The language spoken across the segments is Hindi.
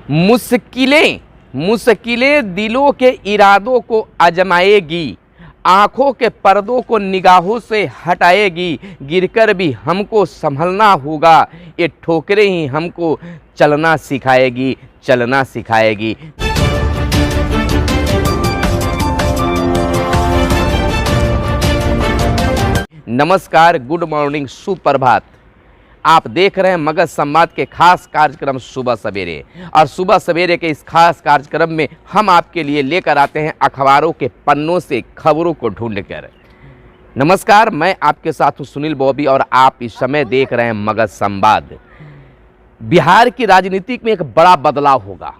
मुश्किलें मुश्किलें दिलों के इरादों को आजमाएगी, आंखों के पर्दों को निगाहों से हटाएगी। गिरकर भी हमको संभलना होगा, ये ठोकरें ही हमको चलना सिखाएगी, चलना सिखाएगी। नमस्कार, गुड मॉर्निंग, सुप्रभात। आप देख रहे हैं मगध संवाद के खास कार्यक्रम सुबह सवेरे। और सुबह सवेरे के इस खास कार्यक्रम में हम आपके लिए लेकर आते हैं अखबारों के पन्नों से खबरों को ढूंढकर। नमस्कार, मैं आपके साथ हूं सुनील बॉबी और आप इस समय देख रहे हैं मगध संवाद। बिहार की राजनीति में एक बड़ा बदलाव होगा।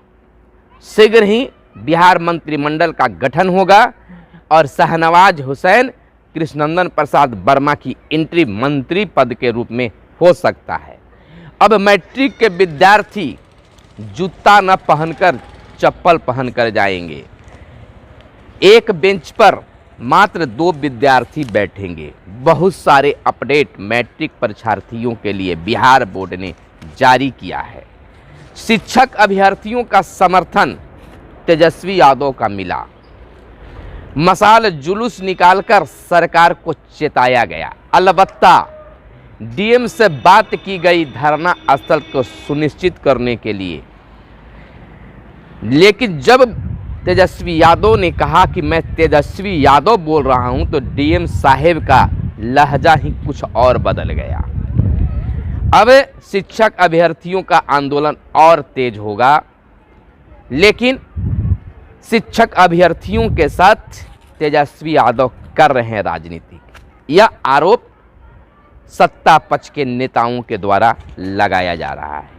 शीघ्र ही बिहार मंत्रिमंडल का गठन होगा और शाहनवाज हुसैन कृष्णनंदन प्रसाद वर्मा की एंट्री मंत्री पद के रूप में हो सकता है। अब मैट्रिक के विद्यार्थी जूता न पहनकर चप्पल पहनकर जाएंगे। एक बेंच पर मात्र 2 विद्यार्थी बैठेंगे। बहुत सारे अपडेट मैट्रिक परीक्षार्थियों के लिए बिहार बोर्ड ने जारी किया है। शिक्षक अभ्यर्थियों का समर्थन तेजस्वी यादव का मिला। मसाल जुलूस निकालकर सरकार को चेताया गया। अलबत्ता डीएम से बात की गई धरना स्थल को सुनिश्चित करने के लिए, लेकिन जब तेजस्वी यादव ने कहा कि मैं तेजस्वी यादव बोल रहा हूं तो डीएम साहेब का लहजा ही कुछ और बदल गया। अब शिक्षक अभ्यर्थियों का आंदोलन और तेज होगा, लेकिन शिक्षक अभ्यर्थियों के साथ तेजस्वी यादव कर रहे हैं राजनीति। यह आरोप सत्ता पक्ष के नेताओं के द्वारा लगाया जा रहा है।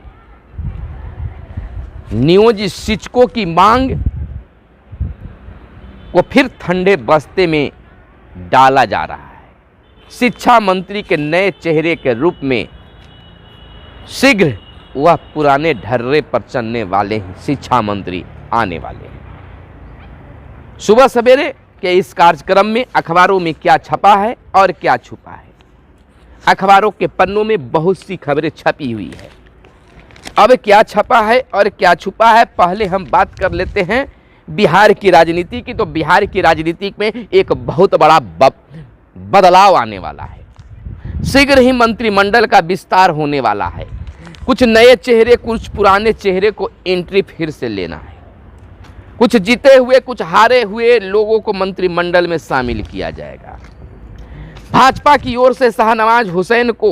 नियोजित शिक्षकों की मांग को फिर ठंडे बस्ते में डाला जा रहा है। शिक्षा मंत्री के नए चेहरे के रूप में शीघ्र वह पुराने ढर्रे पर चलने वाले शिक्षा मंत्री आने वाले हैं। सुबह सवेरे के इस कार्यक्रम में अखबारों में क्या छपा है और क्या छुपा है। अखबारों के पन्नों में बहुत सी खबरें छपी हुई है। अब क्या छपा है और क्या छुपा है, पहले हम बात कर लेते हैं बिहार की राजनीति की। तो बिहार की राजनीति में एक बहुत बड़ा बदलाव आने वाला है। शीघ्र ही मंत्रिमंडल का विस्तार होने वाला है। कुछ नए चेहरे, कुछ पुराने चेहरे को एंट्री फिर से लेना है। कुछ जीते हुए, कुछ हारे हुए लोगों को मंत्रिमंडल में शामिल किया जाएगा। भाजपा की ओर से शाहनवाज हुसैन को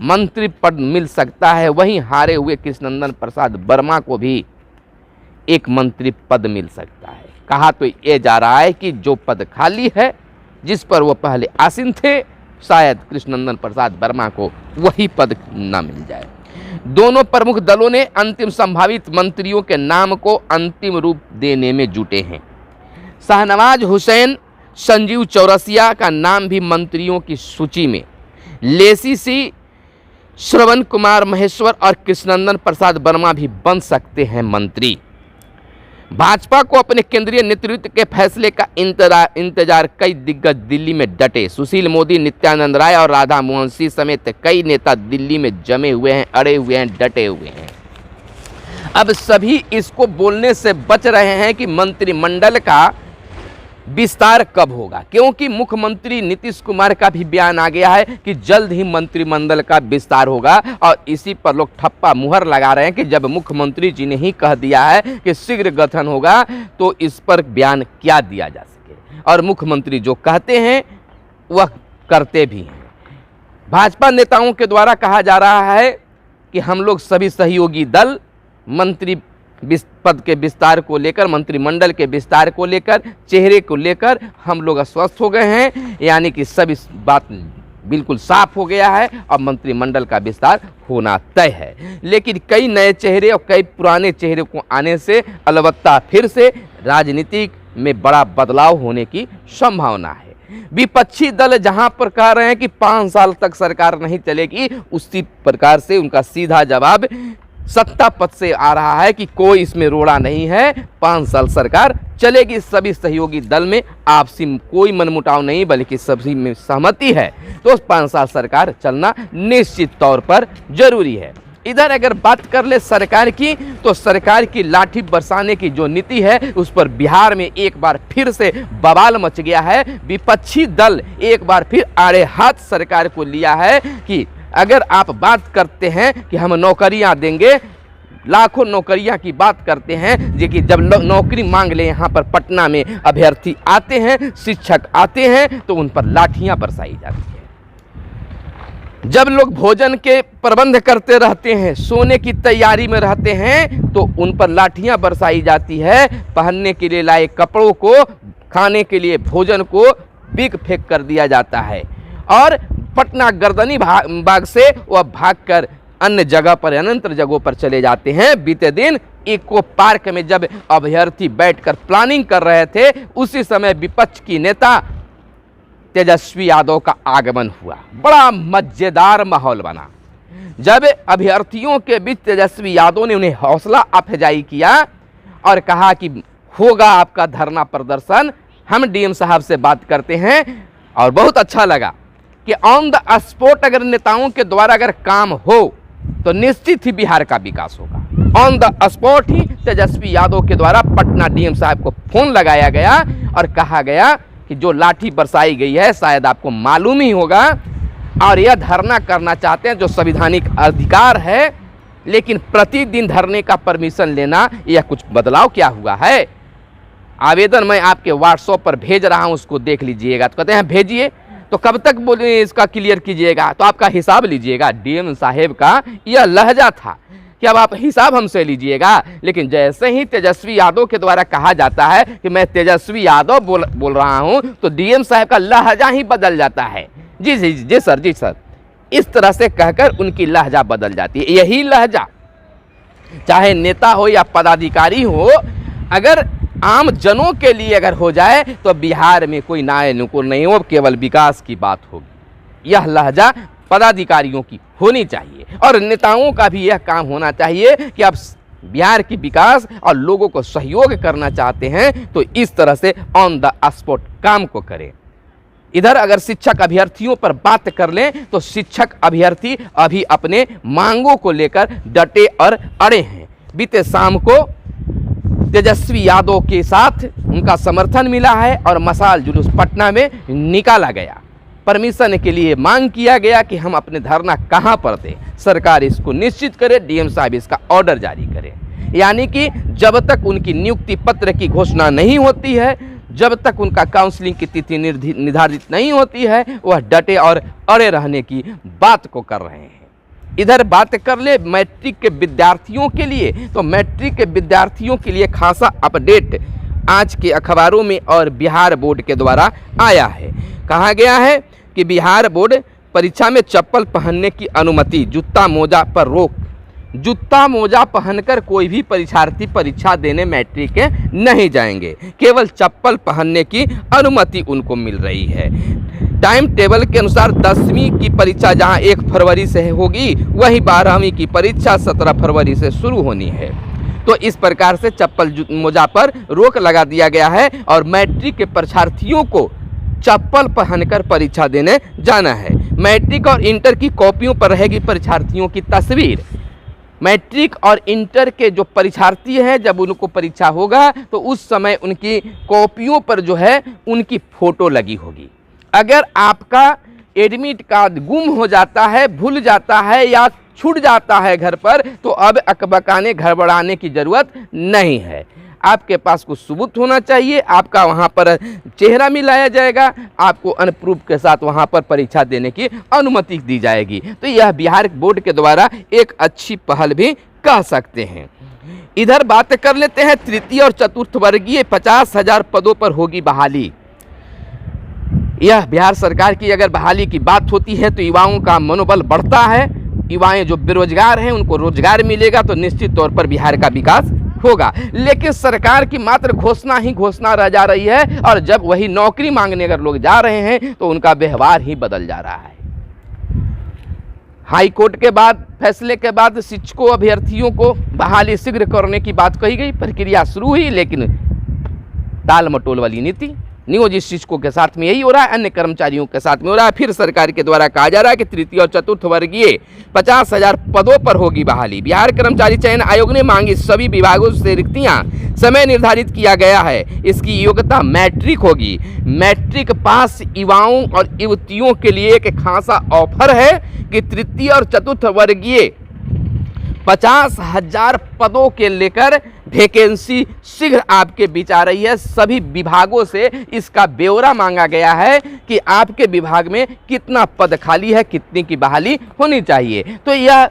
मंत्री पद मिल सकता है, वहीं हारे हुए कृष्णनंदन प्रसाद वर्मा को भी एक मंत्री पद मिल सकता है। कहा तो ये जा रहा है कि जो पद खाली है, जिस पर वो पहले आसीन थे, शायद कृष्णनंदन प्रसाद वर्मा को वही पद न मिल जाए। दोनों प्रमुख दलों ने अंतिम संभावित मंत्रियों के नाम को अंतिम रूप देने में जुटे हैं। शाहनवाज हुसैन, संजीव चौरसिया का नाम भी मंत्रियों की सूची में। लेसी सी, श्रवण कुमार महेश्वर और कृष्णनंदन प्रसाद वर्मा भी बन सकते हैं मंत्री। भाजपा को अपने केंद्रीय नेतृत्व के फैसले का इंतजार कई दिग्गज दिल्ली में डटे। सुशील मोदी, नित्यानंद राय और राधा मोहन सिंह समेत कई नेता दिल्ली में जमे हुए हैं, अड़े हुए हैं, डटे हुए हैं। अब सभी इसको बोलने से बच रहे हैं कि मंत्रिमंडल का विस्तार कब होगा, क्योंकि मुख्यमंत्री नीतीश कुमार का भी बयान आ गया है कि जल्द ही मंत्रिमंडल का विस्तार होगा। और इसी पर लोग ठप्पा मुहर लगा रहे हैं कि जब मुख्यमंत्री जी ने ही कह दिया है कि शीघ्र गठन होगा तो इस पर बयान क्या दिया जा सके। और मुख्यमंत्री जो कहते हैं वह करते भी हैं। भाजपा नेताओं के द्वारा कहा जा रहा है कि हम लोग सभी सहयोगी दल मंत्री पद के विस्तार को लेकर, मंत्रिमंडल के विस्तार को लेकर, चेहरे को लेकर हम लोग अस्वस्थ हो गए हैं। यानी कि सभी बात बिल्कुल साफ हो गया है। अब मंत्रिमंडल का विस्तार होना तय है। लेकिन कई नए चेहरे और कई पुराने चेहरे को आने से अलबत्ता फिर से राजनीति में बड़ा बदलाव होने की संभावना है। विपक्षी दल जहां पर कह रहे हैं कि 5 साल तक सरकार नहीं चलेगी, उसी प्रकार से उनका सीधा जवाब सत्ता पक्ष से आ रहा है कि कोई इसमें रोड़ा नहीं है, 5 साल सरकार चलेगी। सभी सहयोगी दल में आपसी कोई मनमुटाव नहीं, बल्कि सभी में सहमति है। तो 5 साल सरकार चलना निश्चित तौर पर जरूरी है। इधर अगर बात कर ले सरकार की, तो सरकार की लाठी बरसाने की जो नीति है उस पर बिहार में एक बार फिर से बवाल मच गया है। विपक्षी दल एक बार फिर आड़े हाथ सरकार को लिया है कि अगर आप बात करते हैं कि हम नौकरियां देंगे, लाखों नौकरियां की बात करते हैं, जो कि जब नौकरी मांग ले यहाँ पर पटना में अभ्यर्थी आते हैं, शिक्षक आते हैं, तो उन पर लाठियां बरसाई जाती है। जब लोग भोजन के प्रबंध करते रहते हैं, सोने की तैयारी में रहते हैं, तो उन पर लाठियां बरसाई जाती है। पहनने के लिए लाए कपड़ों को, खाने के लिए भोजन को बिक फेंक कर दिया जाता है। और पटना गर्दनी बाग से वह भागकर अन्य जगह पर, अनंतर जगहों पर चले जाते हैं। बीते दिन इको पार्क में जब अभ्यर्थी बैठकर प्लानिंग कर रहे थे, उसी समय विपक्ष की नेता तेजस्वी यादव का आगमन हुआ। बड़ा मजेदार माहौल बना। जब अभ्यर्थियों के बीच तेजस्वी यादव ने उन्हें हौसला अफजाई किया और कहा कि होगा आपका धरना प्रदर्शन, हम डीएम साहब से बात करते हैं। और बहुत अच्छा लगा कि ऑन द स्पॉट अगर नेताओं के द्वारा अगर काम हो तो निश्चित ही बिहार का विकास होगा। ऑन द स्पॉट ही तेजस्वी यादव के द्वारा पटना डीएम साहब को फोन लगाया गया और कहा गया कि जो लाठी बरसाई गई है शायद आपको मालूम ही होगा, और यह धरना करना चाहते हैं जो संवैधानिक अधिकार है, लेकिन प्रतिदिन धरने का परमिशन लेना, यह कुछ बदलाव क्या हुआ है। आवेदन मैं आपके व्हाट्सएप पर भेज रहा हूं, उसको देख लीजिएगा। तो कहते हैं भेजिए, तो कब तक बोले इसका क्लियर कीजिएगा, तो आपका हिसाब लीजिएगा। डीएम साहेब का यह लहजा था कि अब आप हिसाब हमसे लीजिएगा। लेकिन जैसे ही तेजस्वी यादव के द्वारा कहा जाता है कि मैं तेजस्वी यादव बोल रहा हूं, तो डीएम साहब का लहजा ही बदल जाता है। जी जी जी सर, जी सर, इस तरह से कहकर उनकी लहजा बदल जाती है। यही लहजा चाहे नेता हो या पदाधिकारी हो, अगर आम जनों के लिए अगर हो जाए तो बिहार में कोई न्याय नुकुर नहीं हो, केवल विकास की बात होगी। यह लहजा पदाधिकारियों की होनी चाहिए और नेताओं का भी यह काम होना चाहिए कि आप बिहार की विकास और लोगों को सहयोग करना चाहते हैं तो इस तरह से ऑन द स्पॉट काम को करें। इधर अगर शिक्षक अभ्यर्थियों पर बात कर लें तो शिक्षक अभ्यर्थी अभी अपने मांगों को लेकर डटे और अड़े हैं। बीते शाम को तेजस्वी यादव के साथ उनका समर्थन मिला है और मशाल जुलूस पटना में निकाला गया। परमिशन के लिए मांग किया गया कि हम अपने धरना कहां पर दें, सरकार इसको निश्चित करे, डीएम साहब इसका ऑर्डर जारी करे। यानी कि जब तक उनकी नियुक्ति पत्र की घोषणा नहीं होती है, जब तक उनका काउंसलिंग की तिथि निर्धारित नहीं होती है, वह डटे और अड़े रहने की बात को कर रहे हैं। इधर बात कर ले मैट्रिक के विद्यार्थियों के लिए, तो मैट्रिक के विद्यार्थियों के लिए खासा अपडेट आज के अखबारों में और बिहार बोर्ड के द्वारा आया है। कहा गया है कि बिहार बोर्ड परीक्षा में चप्पल पहनने की अनुमति, जूता मोजा पर रोक। जूता मोजा पहनकर कोई भी परीक्षार्थी परीक्षा देने मैट्रिक के नहीं जाएंगे, केवल चप्पल पहनने की अनुमति उनको मिल रही है। टाइम टेबल के अनुसार 10वीं की परीक्षा जहां 1 फरवरी से होगी, वहीं 12वीं की परीक्षा 17 फरवरी से शुरू होनी है। तो इस प्रकार से चप्पल मोजा पर रोक लगा दिया गया है और मैट्रिक के परीक्षार्थियों को चप्पल पहनकर परीक्षा देने जाना है। मैट्रिक और इंटर की कॉपियों पर रहेगी परीक्षार्थियों की तस्वीर। मैट्रिक और इंटर के जो परीक्षार्थी हैं, जब उनको परीक्षा होगा तो उस समय उनकी कॉपियों पर जो है उनकी फोटो लगी होगी। अगर आपका एडमिट कार्ड गुम हो जाता है, भूल जाता है या छूट जाता है घर पर, तो अब अकबकाने घबराने की ज़रूरत नहीं है। आपके पास कुछ सबूत होना चाहिए, आपका वहाँ पर चेहरा मिलाया जाएगा, आपको अनप्रूफ के साथ वहाँ पर परीक्षा देने की अनुमति दी जाएगी। तो यह बिहार बोर्ड के द्वारा एक अच्छी पहल भी कह सकते हैं। इधर बात कर लेते हैं तृतीय और चतुर्थ वर्गीय 50,000 पदों पर होगी बहाली। यह बिहार सरकार की अगर बहाली की बात होती है तो युवाओं का मनोबल बढ़ता है। युवाएं जो बेरोजगार हैं उनको रोजगार मिलेगा तो निश्चित तौर पर बिहार का विकास होगा। लेकिन सरकार की मात्र घोषणा ही घोषणा रह जा रही है और जब वही नौकरी मांगने अगर लोग जा रहे हैं तो उनका व्यवहार ही बदल जा रहा है। हाई कोर्ट के बाद फैसले के बाद शिक्षकों अभ्यर्थियों को बहाली शीघ्र करने की बात कही गई, प्रक्रिया शुरू हुई, लेकिन टाल मटोल वाली नीति नियोजित शिक्षकों के साथ में यही हो रहा है, अन्य कर्मचारियों के साथ में हो रहा है। फिर सरकार के द्वारा कहा जा रहा है कि तृतीय और चतुर्थ वर्गीय 50,000 पदों पर होगी बहाली। बिहार कर्मचारी चयन आयोग ने मांगी सभी विभागों से रिक्तियां, समय निर्धारित किया गया है। इसकी योग्यता मैट्रिक होगी। मैट्रिक पास युवाओं और युवतियों के लिए एक खासा ऑफर है कि तृतीय और चतुर्थ वर्गीय 50,000 पदों के लेकर वैकेंसी शीघ्र आपके बीच आ रही है। सभी विभागों से इसका ब्यौरा मांगा गया है कि आपके विभाग में कितना पद खाली है, कितने की बहाली होनी चाहिए। तो यह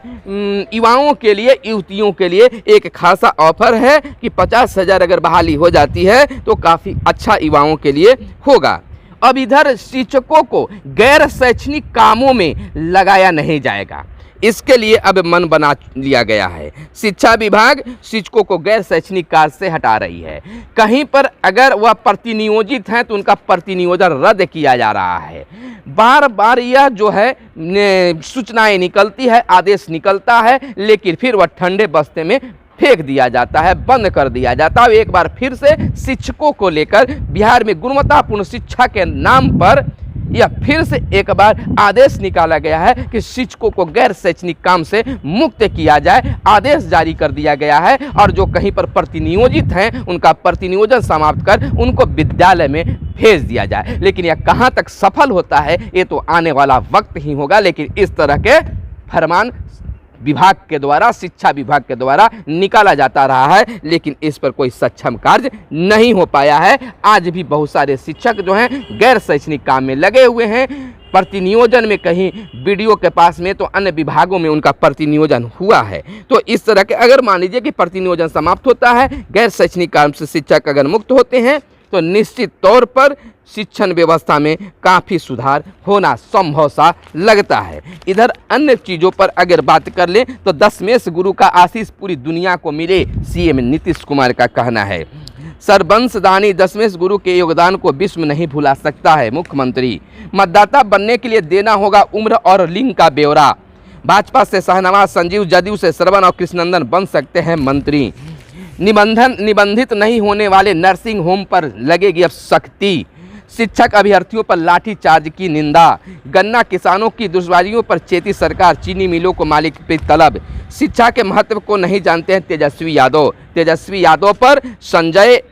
युवाओं के लिए, युवतियों के लिए एक खासा ऑफर है कि 50,000 अगर बहाली हो जाती है तो काफ़ी अच्छा युवाओं के लिए होगा। अब इधर शिक्षकों को गैर शैक्षणिक कामों में लगाया नहीं जाएगा, इसके लिए अब मन बना लिया गया है। शिक्षा विभाग शिक्षकों को गैर शैक्षणिक कार्य से हटा रही है। कहीं पर अगर वह प्रतिनियोजित हैं तो उनका प्रतिनियोजन रद्द किया जा रहा है। बार बार यह जो है सूचनाएं निकलती है, आदेश निकलता है, लेकिन फिर वह ठंडे बस्ते में फेंक दिया जाता है, बंद कर दिया जाता है। एक बार फिर से शिक्षकों को लेकर बिहार में गुणवत्तापूर्ण शिक्षा के नाम पर यह फिर से एक बार आदेश निकाला गया है कि शिक्षकों को गैर शैक्षणिक काम से मुक्त किया जाए। आदेश जारी कर दिया गया है और जो कहीं पर प्रतिनियोजित हैं उनका प्रतिनियोजन समाप्त कर उनको विद्यालय में भेज दिया जाए। लेकिन यह कहां तक सफल होता है ये तो आने वाला वक्त ही होगा। लेकिन इस तरह के फरमान विभाग के द्वारा, शिक्षा विभाग के द्वारा निकाला जाता रहा है, लेकिन इस पर कोई सक्षम कार्य नहीं हो पाया है। आज भी बहुत सारे शिक्षक जो हैं गैर शैक्षणिक काम में लगे हुए हैं। प्रतिनियोजन में कहीं बीडीओ के पास में तो अन्य विभागों में उनका प्रतिनियोजन हुआ है। तो इस तरह के अगर मान लीजिए कि प्रतिनियोजन समाप्त होता है, गैर शैक्षणिक काम से शिक्षक अगर मुक्त होते हैं तो निश्चित तौर पर शिक्षण व्यवस्था में काफ़ी सुधार होना संभव सा लगता है। इधर अन्य चीज़ों पर अगर बात कर लें तो दशमेश गुरु का आशीष पूरी दुनिया को मिले, सीएम नीतीश कुमार का कहना है। सरवंशदानी दशमेश गुरु के योगदान को विश्व नहीं भुला सकता है मुख्यमंत्री। मतदाता बनने के लिए देना होगा उम्र और लिंग का ब्यौरा। भाजपा से शाहनवाज संजीव, जदयू से श्रवण और कृष्णनंदन बन सकते हैं मंत्री। निबंधित नहीं होने वाले नर्सिंग होम पर लगेगी अब सख्ती। शिक्षक अभ्यर्थियों पर लाठीचार्ज की निंदा। गन्ना किसानों की दुश्वारियों पर चेती सरकार, चीनी मिलों को मालिक पे तलब। शिक्षा के महत्व को नहीं जानते हैं तेजस्वी यादव। तेजस्वी यादव पर संजय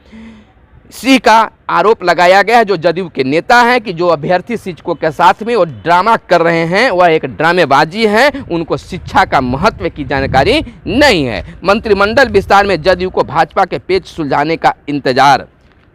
सिंह का आरोप लगाया गया है, जो जदयू के नेता हैं, कि जो अभ्यर्थी शिक्षकों के साथ में वो ड्रामा कर रहे हैं, वह एक ड्रामेबाजी है। उनको शिक्षा का महत्व की जानकारी नहीं है। मंत्रिमंडल विस्तार में जदयू को भाजपा के पेच सुलझाने का इंतजार।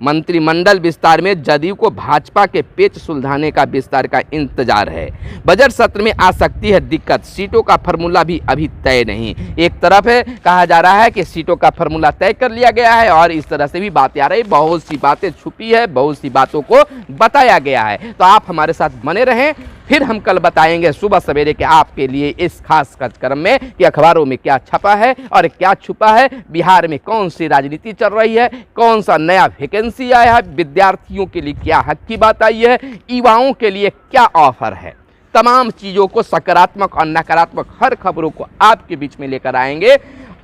मंत्रिमंडल विस्तार में जदयू को भाजपा के पेच सुलझाने का विस्तार का इंतजार है। बजट सत्र में आ सकती है दिक्कत। सीटों का फार्मूला भी अभी तय नहीं। एक तरफ है कहा जा रहा है कि सीटों का फार्मूला तय कर लिया गया है और इस तरह से भी बातें आ रही, बहुत सी बातें छुपी है, बहुत सी बातों को बताया गया है। तो आप हमारे साथ बने रहें, फिर हम कल बताएंगे सुबह सवेरे के आपके लिए इस खास कार्यक्रम में कि अखबारों में क्या छपा है और क्या छुपा है, बिहार में कौन सी राजनीति चल रही है, कौन सा नया वैकेंसी आया है, विद्यार्थियों के लिए क्या हक की बात आई है, युवाओं के लिए क्या ऑफर है। तमाम चीज़ों को, सकारात्मक और नकारात्मक हर खबरों को आपके बीच में लेकर आएंगे।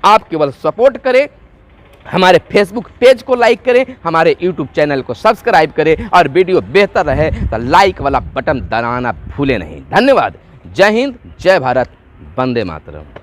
आप केवल सपोर्ट करें, हमारे फेसबुक पेज को लाइक करें, हमारे यूट्यूब चैनल को सब्सक्राइब करें और वीडियो बेहतर रहे तो लाइक वाला बटन दबाना भूलें नहीं। धन्यवाद। जय हिंद, जय भारत, वंदे मातरम।